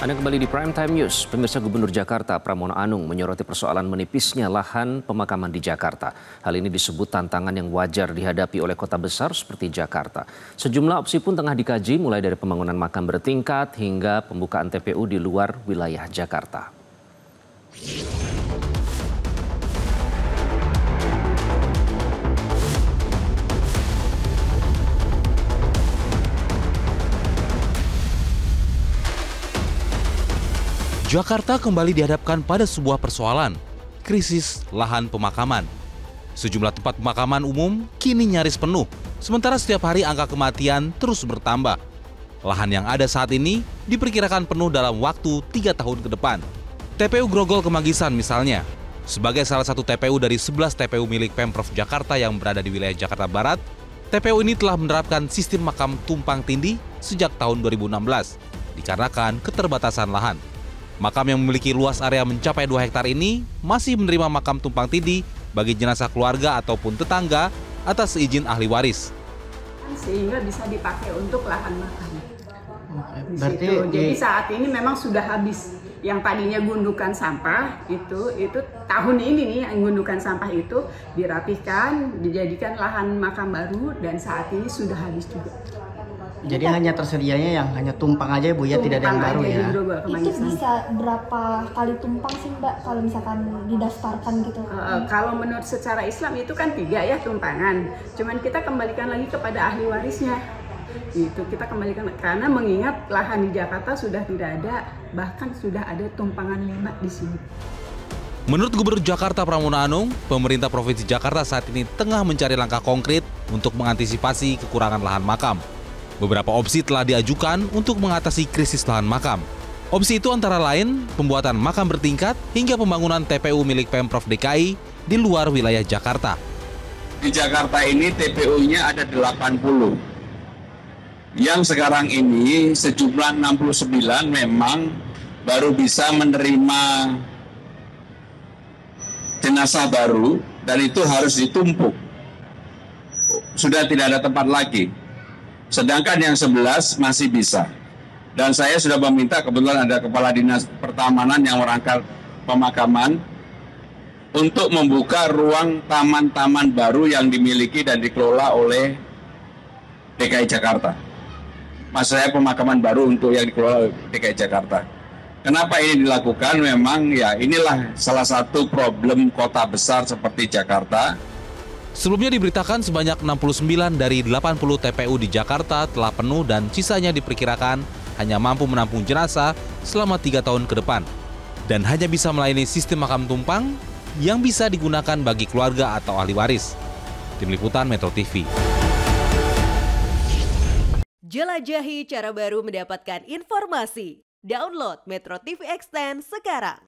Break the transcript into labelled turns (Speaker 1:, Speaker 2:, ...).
Speaker 1: Anda kembali di Prime Time News. Pemirsa, Gubernur Jakarta Pramono Anung menyoroti persoalan menipisnya lahan pemakaman di Jakarta. Hal ini disebut tantangan yang wajar dihadapi oleh kota besar seperti Jakarta. Sejumlah opsi pun tengah dikaji, mulai dari pembangunan makam bertingkat hingga pembukaan TPU di luar wilayah Jakarta.
Speaker 2: Jakarta kembali dihadapkan pada sebuah persoalan, krisis lahan pemakaman. Sejumlah tempat pemakaman umum kini nyaris penuh, sementara setiap hari angka kematian terus bertambah. Lahan yang ada saat ini diperkirakan penuh dalam waktu 3 tahun ke depan. TPU Grogol Kemanggisan misalnya, sebagai salah satu TPU dari 11 TPU milik Pemprov Jakarta yang berada di wilayah Jakarta Barat, TPU ini telah menerapkan sistem makam tumpang tindih sejak tahun 2016, dikarenakan keterbatasan lahan. Makam yang memiliki luas area mencapai 2 hektar ini masih menerima makam tumpang tindih bagi jenazah keluarga ataupun tetangga atas izin ahli waris.
Speaker 3: Sehingga bisa dipakai untuk lahan makam.
Speaker 4: Berarti
Speaker 3: Jadi saat ini memang sudah habis. Yang tadinya gundukan sampah itu tahun ini nih yang gundukan sampah itu dirapihkan, dijadikan lahan makam baru dan saat ini sudah habis juga.
Speaker 4: jadi hanya tersedianya yang hanya tumpang aja Bu ya, tidak ada yang baru ya.
Speaker 5: Itu bisa berapa kali tumpang sih Mbak kalau misalkan didaftarkan gitu?
Speaker 3: Kalau menurut secara Islam itu kan 3 ya tumpangan. Cuman kita kembalikan lagi kepada ahli warisnya. Itu kita kembalikan karena mengingat lahan di Jakarta sudah tidak ada, bahkan sudah ada tumpangan 5 di sini.
Speaker 2: Menurut Gubernur Jakarta Pramono Anung, pemerintah Provinsi Jakarta saat ini tengah mencari langkah konkret untuk mengantisipasi kekurangan lahan makam. Beberapa opsi telah diajukan untuk mengatasi krisis lahan makam. Opsi itu antara lain pembuatan makam bertingkat hingga pembangunan TPU milik Pemprov DKI di luar wilayah Jakarta.
Speaker 6: Di Jakarta ini TPU-nya ada 80. Yang sekarang ini sejumlah 69 memang baru bisa menerima jenazah baru dan itu harus ditumpuk. Sudah tidak ada tempat lagi. Sedangkan yang 11 masih bisa. Dan saya sudah meminta, kebetulan ada Kepala Dinas Pertamanan yang merangkap pemakaman, untuk membuka ruang taman-taman baru yang dimiliki dan dikelola oleh DKI Jakarta. Maksud saya pemakaman baru untuk yang dikelola oleh DKI Jakarta. Kenapa ini dilakukan? Memang ya inilah salah satu problem kota besar seperti Jakarta.
Speaker 2: Sebelumnya diberitakan sebanyak 69 dari 80 TPU di Jakarta telah penuh dan sisanya diperkirakan hanya mampu menampung jenazah selama 3 tahun ke depan. Dan hanya bisa melayani sistem makam tumpang yang bisa digunakan bagi keluarga atau ahli waris. Tim Liputan Metro TV.
Speaker 7: Jelajahi cara baru mendapatkan informasi. Download Metro TV Extend sekarang.